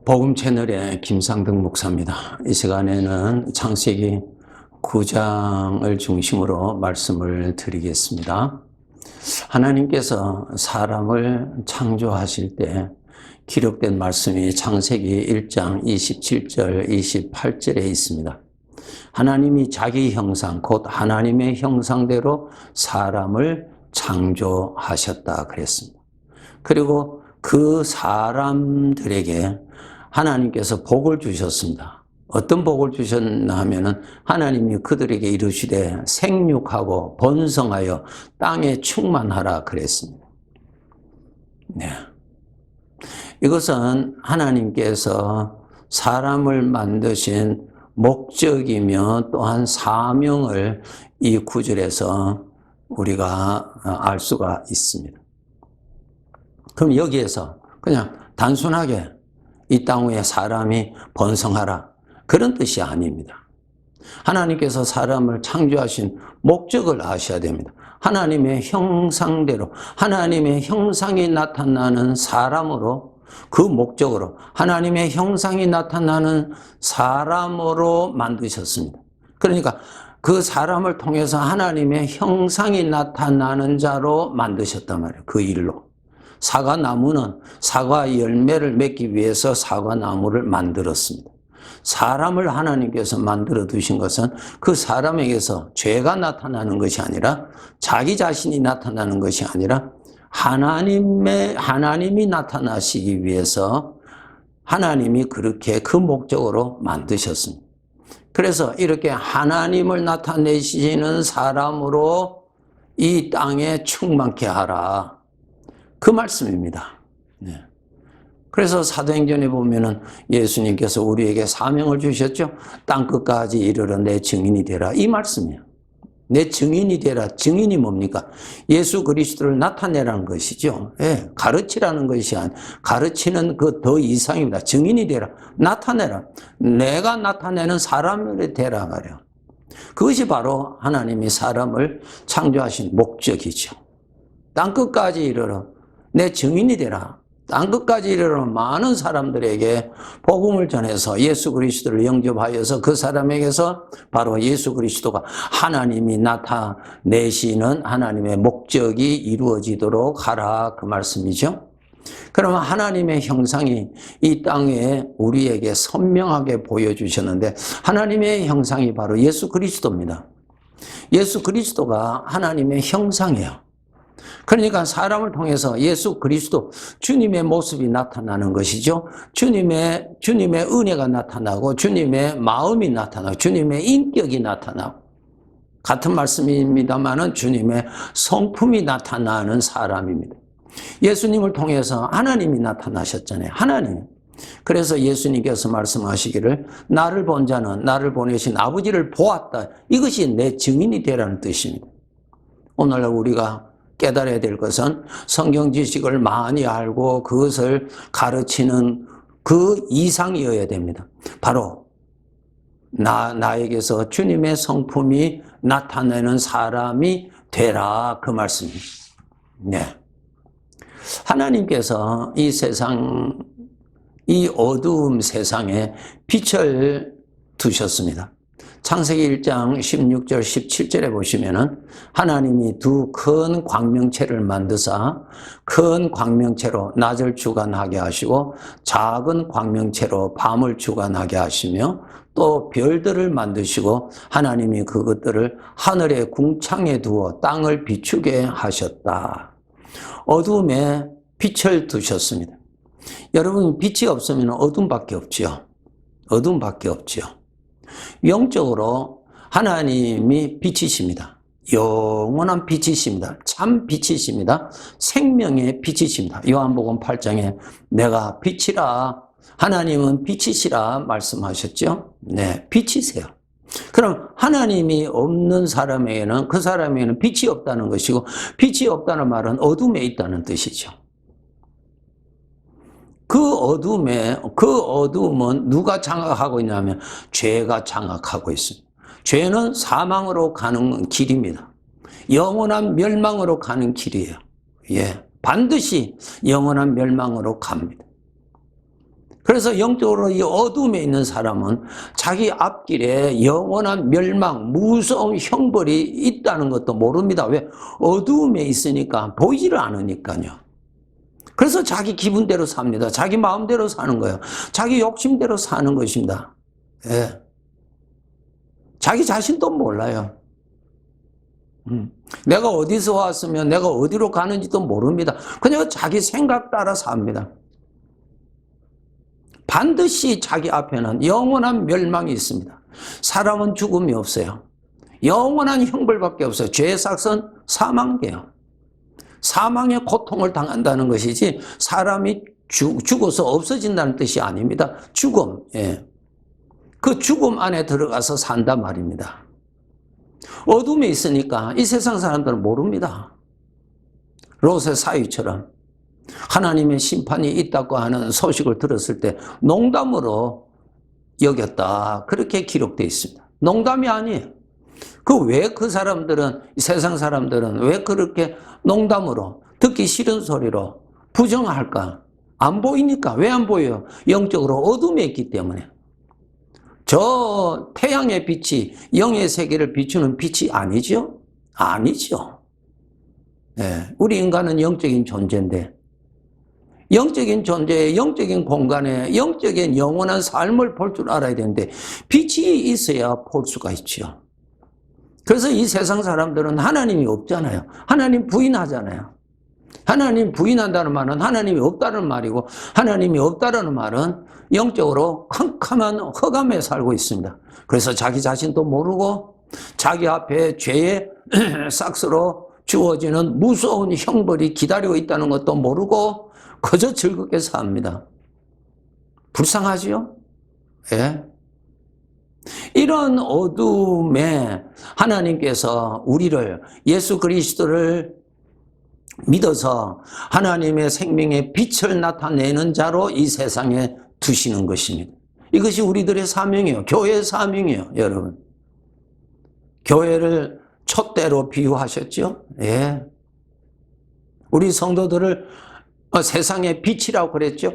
복음 채널의 김상덕 목사입니다. 이 시간에는 창세기 9장을 중심으로 말씀을 드리겠습니다. 하나님께서 사람을 창조하실 때 기록된 말씀이 창세기 1장 27절, 28절에 있습니다. 하나님이 자기 형상, 곧 하나님의 형상대로 사람을 창조하셨다 그랬습니다. 그리고 그 사람들에게 하나님께서 복을 주셨습니다. 어떤 복을 주셨나 하면은 하나님이 그들에게 이르시되 생육하고 번성하여 땅에 충만하라 그랬습니다. 네. 이것은 하나님께서 사람을 만드신 목적이며 또한 사명을 이 구절에서 우리가 알 수가 있습니다. 그럼 여기에서 그냥 단순하게 이 땅 위에 사람이 번성하라 그런 뜻이 아닙니다. 하나님께서 사람을 창조하신 목적을 아셔야 됩니다. 하나님의 형상대로 하나님의 형상이 나타나는 사람으로 그 목적으로 하나님의 형상이 나타나는 사람으로 만드셨습니다. 그러니까 그 사람을 통해서 하나님의 형상이 나타나는 자로 만드셨단 말이에요. 그 일로. 사과나무는 사과 열매를 맺기 위해서 사과나무를 만들었습니다. 사람을 하나님께서 만들어 두신 것은 그 사람에게서 죄가 나타나는 것이 아니라 자기 자신이 나타나는 것이 아니라 하나님이 나타나시기 위해서 하나님이 그렇게 그 목적으로 만드셨습니다. 그래서 이렇게 하나님을 나타내시는 사람으로 이 땅에 충만케 하라. 그 말씀입니다. 네. 그래서 사도행전에 보면은 예수님께서 우리에게 사명을 주셨죠. 땅끝까지 이르러 내 증인이 되라. 이 말씀이에요. 내 증인이 되라. 증인이 뭡니까? 예수 그리스도를 나타내라는 것이죠. 예, 가르치라는 것이 아니라 가르치는 그 더 이상입니다. 증인이 되라. 나타내라. 내가 나타내는 사람이 되라 말이에요. 그것이 바로 하나님이 사람을 창조하신 목적이죠. 땅끝까지 이르러 내 증인이 되라. 땅끝까지 이르러 많은 사람들에게 복음을 전해서 예수 그리스도를 영접하여서 그 사람에게서 바로 예수 그리스도가 하나님이 나타내시는 하나님의 목적이 이루어지도록 하라 그 말씀이죠. 그러면 하나님의 형상이 이 땅에 우리에게 선명하게 보여주셨는데 하나님의 형상이 바로 예수 그리스도입니다. 예수 그리스도가 하나님의 형상이에요. 그러니까 사람을 통해서 예수 그리스도 주님의 모습이 나타나는 것이죠. 주님의 은혜가 나타나고 주님의 마음이 나타나고 주님의 인격이 나타나고 같은 말씀입니다만은 주님의 성품이 나타나는 사람입니다. 예수님을 통해서 하나님이 나타나셨잖아요. 하나님. 그래서 예수님께서 말씀하시기를 나를 본 자는 나를 보내신 아버지를 보았다. 이것이 내 증인이 되라는 뜻입니다. 오늘날 우리가 깨달아야 될 것은 성경 지식을 많이 알고 그것을 가르치는 그 이상이어야 됩니다. 바로 나에게서 주님의 성품이 나타내는 사람이 되라 그 말씀입니다. 네. 하나님께서 이 세상, 이 어두움 세상에 빛을 두셨습니다. 창세기 1장 16절 17절에 보시면은 하나님이 두 큰 광명체를 만드사 큰 광명체로 낮을 주관하게 하시고 작은 광명체로 밤을 주관하게 하시며 또 별들을 만드시고 하나님이 그것들을 하늘의 궁창에 두어 땅을 비추게 하셨다. 어두움에 빛을 두셨습니다. 여러분 빛이 없으면 어둠밖에 없지요. 어둠밖에 없지요. 영적으로 하나님이 빛이십니다. 영원한 빛이십니다. 참 빛이십니다. 생명의 빛이십니다. 요한복음 8장에 내가 빛이라 하나님은 빛이시라 말씀하셨죠. 네, 빛이세요. 그럼 하나님이 없는 사람에게는 그 사람에게는 빛이 없다는 것이고 빛이 없다는 말은 어둠에 있다는 뜻이죠. 그 어둠은 누가 장악하고 있냐면 죄가 장악하고 있습니다. 죄는 사망으로 가는 길입니다. 영원한 멸망으로 가는 길이에요. 예, 반드시 영원한 멸망으로 갑니다. 그래서 영적으로 이 어둠에 있는 사람은 자기 앞길에 영원한 멸망, 무서운 형벌이 있다는 것도 모릅니다. 왜? 어둠에 있으니까, 보이지를 않으니까요. 그래서 자기 기분대로 삽니다. 자기 마음대로 사는 거예요. 자기 욕심대로 사는 것입니다. 예. 자기 자신도 몰라요. 내가 어디서 왔으면 내가 어디로 가는지도 모릅니다. 그냥 자기 생각 따라 삽니다. 반드시 자기 앞에는 영원한 멸망이 있습니다. 사람은 죽음이 없어요. 영원한 형벌밖에 없어요. 죄의 삭은 사망이에요. 사망의 고통을 당한다는 것이지 사람이 죽어서 없어진다는 뜻이 아닙니다. 죽음, 예. 그 죽음 안에 들어가서 산단 말입니다. 어둠에 있으니까 이 세상 사람들은 모릅니다. 롯의 사위처럼 하나님의 심판이 있다고 하는 소식을 들었을 때 농담으로 여겼다. 그렇게 기록되어 있습니다. 농담이 아니에요. 왜 그 사람들은, 세상 사람들은 왜 그렇게 농담으로 듣기 싫은 소리로 부정할까? 안 보이니까. 왜 안 보여요? 영적으로 어둠에 있기 때문에. 저 태양의 빛이 영의 세계를 비추는 빛이 아니죠? 아니죠. 네, 우리 인간은 영적인 존재인데 영적인 존재에, 영적인 공간에, 영적인 영원한 삶을 볼 줄 알아야 되는데 빛이 있어야 볼 수가 있죠. 그래서 이 세상 사람들은 하나님이 없잖아요. 하나님 부인하잖아요. 하나님 부인한다는 말은 하나님이 없다는 말이고, 하나님이 없다는 말은 영적으로 캄캄한 흑암에 살고 있습니다. 그래서 자기 자신도 모르고 자기 앞에 죄의 삭스로 주어지는 무서운 형벌이 기다리고 있다는 것도 모르고 그저 즐겁게 삽니다. 불쌍하지요? 예. 이런 어둠에 하나님께서 우리를, 예수 그리스도를 믿어서 하나님의 생명의 빛을 나타내는 자로 이 세상에 두시는 것입니다. 이것이 우리들의 사명이에요. 교회의 사명이에요, 여러분. 교회를 촛대로 비유하셨죠? 예. 우리 성도들을 세상의 빛이라고 그랬죠?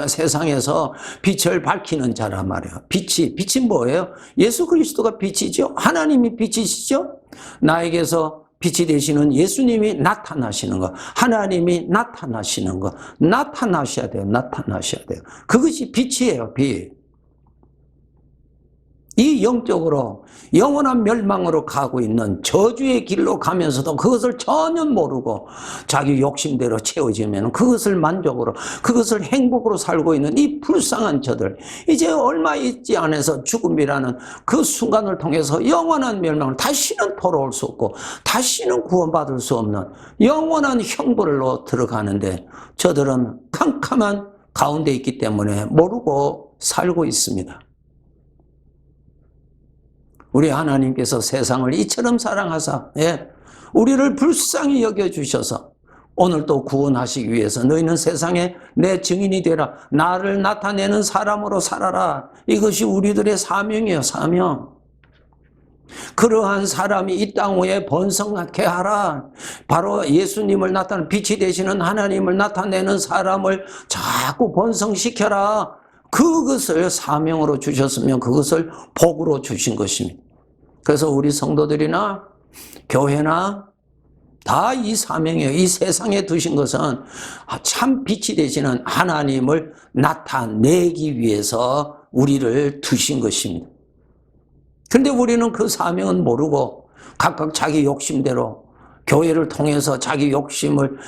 세상에서 빛을 밝히는 자란 말이에요. 빛이 뭐예요? 예수 그리스도가 빛이죠? 하나님이 빛이시죠? 나에게서 빛이 되시는 예수님이 나타나시는 거, 하나님이 나타나시는 거, 나타나셔야 돼요. 나타나셔야 돼요. 그것이 빛이에요, 빛. 이 영적으로 영원한 멸망으로 가고 있는 저주의 길로 가면서도 그것을 전혀 모르고 자기 욕심대로 채워지면 그것을 만족으로, 그것을 행복으로 살고 있는 이 불쌍한 저들, 이제 얼마 있지 않아서 죽음이라는 그 순간을 통해서 영원한 멸망을 다시는 돌아올 수 없고 다시는 구원받을 수 없는 영원한 형벌로 들어가는데 저들은 캄캄한 가운데 있기 때문에 모르고 살고 있습니다. 우리 하나님께서 세상을 이처럼 사랑하사, 예, 우리를 불쌍히 여겨주셔서 오늘 또 구원하시기 위해서 너희는 세상에 내 증인이 되라. 나를 나타내는 사람으로 살아라. 이것이 우리들의 사명이에요, 사명. 그러한 사람이 이 땅 위에 번성하게 하라. 바로 예수님을 나타내는, 빛이 되시는 하나님을 나타내는 사람을 자꾸 번성시켜라. 그것을 사명으로 주셨으면 그것을 복으로 주신 것입니다. 그래서 우리 성도들이나 교회나 다 이 사명이에요. 이 세상에 두신 것은 참 빛이 되시는 하나님을 나타내기 위해서 우리를 두신 것입니다. 그런데 우리는 그 사명은 모르고 각각 자기 욕심대로 교회를 통해서 자기 욕심을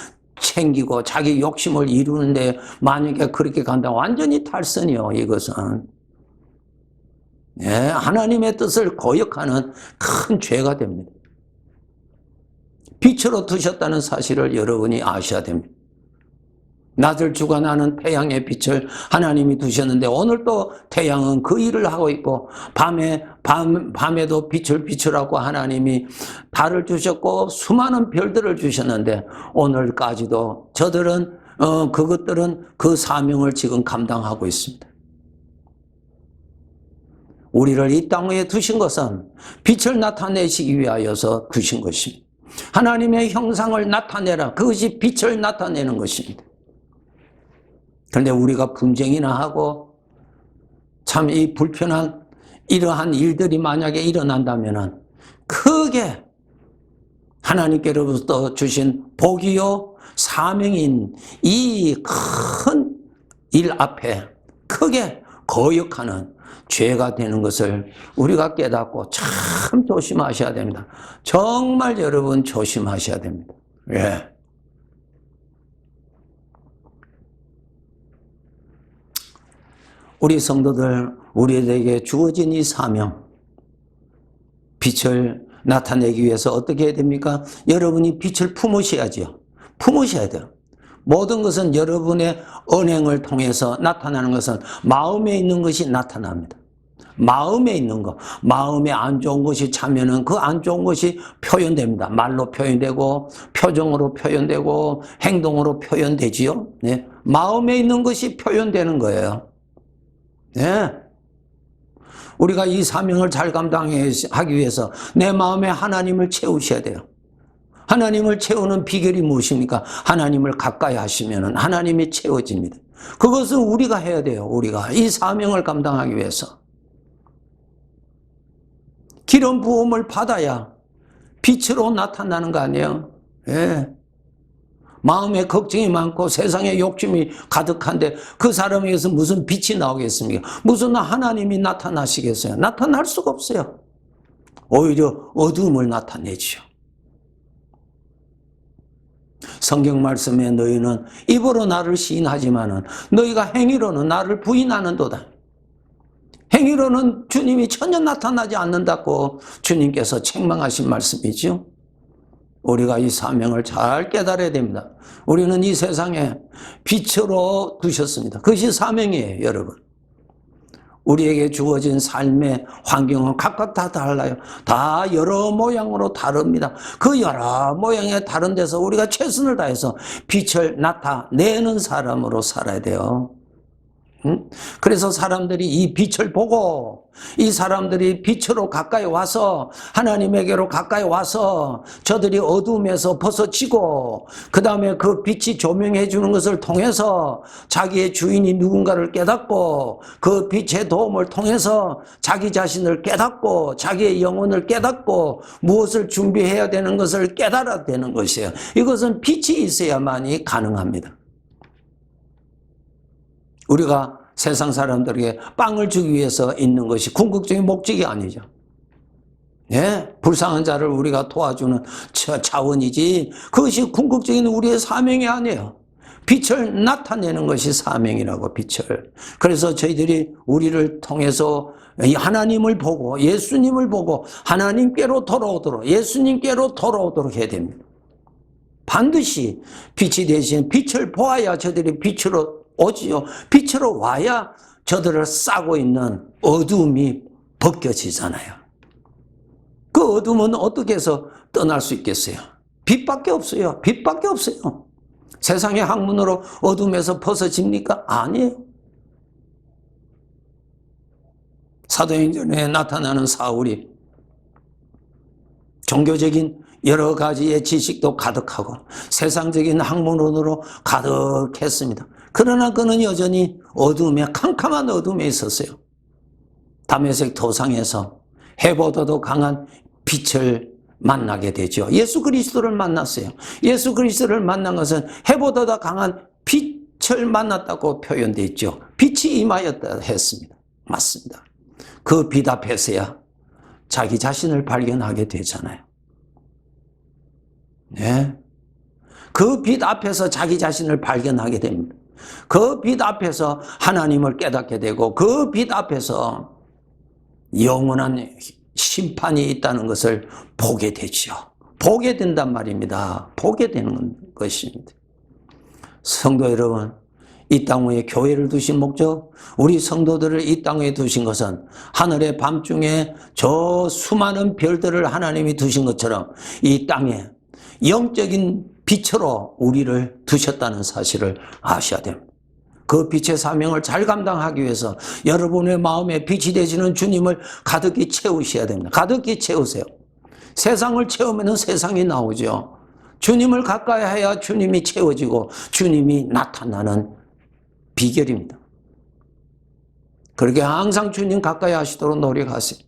챙기고 자기 욕심을 이루는데 만약에 그렇게 간다면 완전히 탈선이요, 이것은. 예, 하나님의 뜻을 거역하는 큰 죄가 됩니다. 빛으로 두셨다는 사실을 여러분이 아셔야 됩니다. 낮을 주관하는 태양의 빛을 하나님이 두셨는데 오늘 또 태양은 그 일을 하고 있고 밤에도 빛을 비추라고 하나님이 달을 주셨고 수많은 별들을 주셨는데 오늘까지도 저들은 그것들은 그 사명을 지금 감당하고 있습니다. 우리를 이 땅에 두신 것은 빛을 나타내시기 위하여서 두신 것입니다. 하나님의 형상을 나타내라. 그것이 빛을 나타내는 것입니다. 그런데 우리가 분쟁이나 하고 참 이 불편한 이러한 일들이 만약에 일어난다면은 크게 하나님께로부터 주신 복이요 사명인 이 큰 일 앞에 크게 거역하는 죄가 되는 것을 우리가 깨닫고 참 조심하셔야 됩니다. 정말 여러분 조심하셔야 됩니다. 예. 우리 성도들, 우리에게 주어진 이 사명, 빛을 나타내기 위해서 어떻게 해야 됩니까? 여러분이 빛을 품으셔야죠. 품으셔야 돼요. 모든 것은 여러분의 언행을 통해서 나타나는 것은 마음에 있는 것이 나타납니다. 마음에 있는 것, 마음에 안 좋은 것이 차면은 그 안 좋은 것이 표현됩니다. 말로 표현되고, 표정으로 표현되고, 행동으로 표현되지요. 네. 마음에 있는 것이 표현되는 거예요. 네. 우리가 이 사명을 잘 감당하기 위해서 내 마음에 하나님을 채우셔야 돼요. 하나님을 채우는 비결이 무엇입니까? 하나님을 가까이 하시면 하나님이 채워집니다. 그것은 우리가 해야 돼요. 우리가 이 사명을 감당하기 위해서. 기름 부음을 받아야 빛으로 나타나는 거 아니에요? 예. 마음에 걱정이 많고 세상에 욕심이 가득한데 그 사람에게서 무슨 빛이 나오겠습니까? 무슨 하나님이 나타나시겠어요? 나타날 수가 없어요. 오히려 어두움을 나타내지요. 성경 말씀에 너희는 입으로 나를 시인하지만은 너희가 행위로는 나를 부인하는도다. 행위로는 주님이 전혀 나타나지 않는다고 주님께서 책망하신 말씀이죠. 우리가 이 사명을 잘 깨달아야 됩니다. 우리는 이 세상에 빛으로 두셨습니다. 그것이 사명이에요, 여러분. 우리에게 주어진 삶의 환경은 각각 다 달라요. 다 여러 모양으로 다릅니다. 그 여러 모양의 다른 데서 우리가 최선을 다해서 빛을 나타내는 사람으로 살아야 돼요. 그래서 사람들이 이 빛을 보고 이 사람들이 빛으로 가까이 와서 하나님에게로 가까이 와서 저들이 어둠에서 벗어지고 그 다음에 그 빛이 조명해 주는 것을 통해서 자기의 주인이 누군가를 깨닫고 그 빛의 도움을 통해서 자기 자신을 깨닫고 자기의 영혼을 깨닫고 무엇을 준비해야 되는 것을 깨달아야 되는 것이에요. 이것은 빛이 있어야만이 가능합니다. 우리가 세상 사람들에게 빵을 주기 위해서 있는 것이 궁극적인 목적이 아니죠. 예? 불쌍한 자를 우리가 도와주는 자원이지 그것이 궁극적인 우리의 사명이 아니에요. 빛을 나타내는 것이 사명이라고, 빛을. 그래서 저희들이 우리를 통해서 하나님을 보고 예수님을 보고 하나님께로 돌아오도록, 예수님께로 돌아오도록 해야 됩니다. 반드시 빛이 되신 빛을 보아야 저들이 빛으로 오지요. 빛으로 와야 저들을 싸고 있는 어두움이 벗겨지잖아요. 그 어둠은 어떻게 해서 떠날 수 있겠어요? 빛밖에 없어요. 빛밖에 없어요. 세상의 학문으로 어둠에서 벗어집니까? 아니에요. 사도행전에 나타나는 사울이 종교적인 여러 가지의 지식도 가득하고 세상적인 학문으로 가득했습니다. 그러나 그는 여전히 어둠에, 캄캄한 어둠에 있었어요. 다메섹 도상에서 해보다도 강한 빛을 만나게 되죠. 예수 그리스도를 만났어요. 예수 그리스도를 만난 것은 해보다도 강한 빛을 만났다고 표현되어 있죠. 빛이 임하였다 했습니다. 맞습니다. 그 빛 앞에서야 자기 자신을 발견하게 되잖아요. 네. 그 빛 앞에서 자기 자신을 발견하게 됩니다. 그 빛 앞에서 하나님을 깨닫게 되고 그 빛 앞에서 영원한 심판이 있다는 것을 보게 되죠. 보게 된단 말입니다. 보게 되는 것입니다. 성도 여러분, 이 땅 위에 교회를 두신 목적, 우리 성도들을 이 땅에 두신 것은 하늘의 밤중에 저 수많은 별들을 하나님이 두신 것처럼 이 땅에 영적인 빛으로 우리를 두셨다는 사실을 아셔야 됩니다. 그 빛의 사명을 잘 감당하기 위해서 여러분의 마음에 빛이 되시는 주님을 가득히 채우셔야 됩니다. 가득히 채우세요. 세상을 채우면 세상이 나오죠. 주님을 가까이 해야 주님이 채워지고 주님이 나타나는 비결입니다. 그렇게 항상 주님 가까이 하시도록 노력하세요.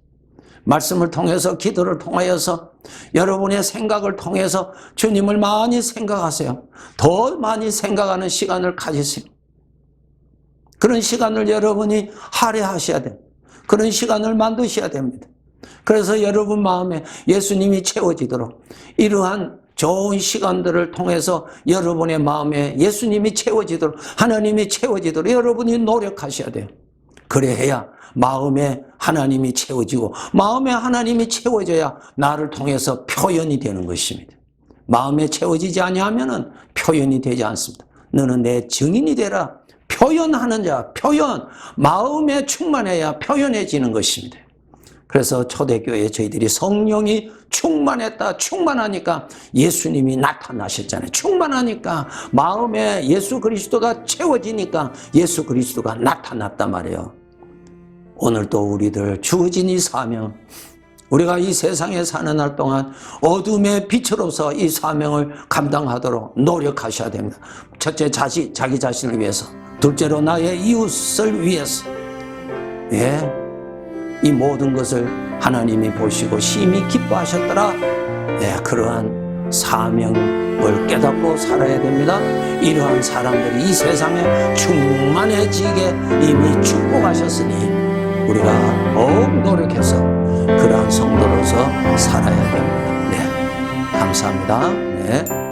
말씀을 통해서, 기도를 통하여서, 여러분의 생각을 통해서 주님을 많이 생각하세요. 더 많이 생각하는 시간을 가지세요. 그런 시간을 여러분이 할애하셔야 돼요. 그런 시간을 만드셔야 됩니다. 그래서 여러분 마음에 예수님이 채워지도록, 이러한 좋은 시간들을 통해서 여러분의 마음에 예수님이 채워지도록, 하나님이 채워지도록 여러분이 노력하셔야 돼요. 그래야 마음에 하나님이 채워지고, 마음에 하나님이 채워져야 나를 통해서 표현이 되는 것입니다. 마음에 채워지지 아니하면은 표현이 되지 않습니다. 너는 내 증인이 되라. 표현하는 자, 표현, 마음에 충만해야 표현해지는 것입니다. 그래서 초대교회 저희들이 성령이 충만했다, 충만하니까 예수님이 나타나셨잖아요. 충만하니까 마음에 예수 그리스도가 채워지니까 예수 그리스도가 나타났단 말이에요. 오늘도 우리들 주어진 이 사명, 우리가 이 세상에 사는 날 동안 어둠의 빛으로서 이 사명을 감당하도록 노력하셔야 됩니다. 첫째, 자기 자신을 위해서. 둘째로, 나의 이웃을 위해서. 예, 이 모든 것을 하나님이 보시고 심히 기뻐하셨더라. 예, 그러한 사명을 깨닫고 살아야 됩니다. 이러한 사람들이 이 세상에 충만해지게 이미 축복하셨으니 우리가 더욱 노력해서 그러한 성도로서 살아야 됩니다. 네, 감사합니다. 네.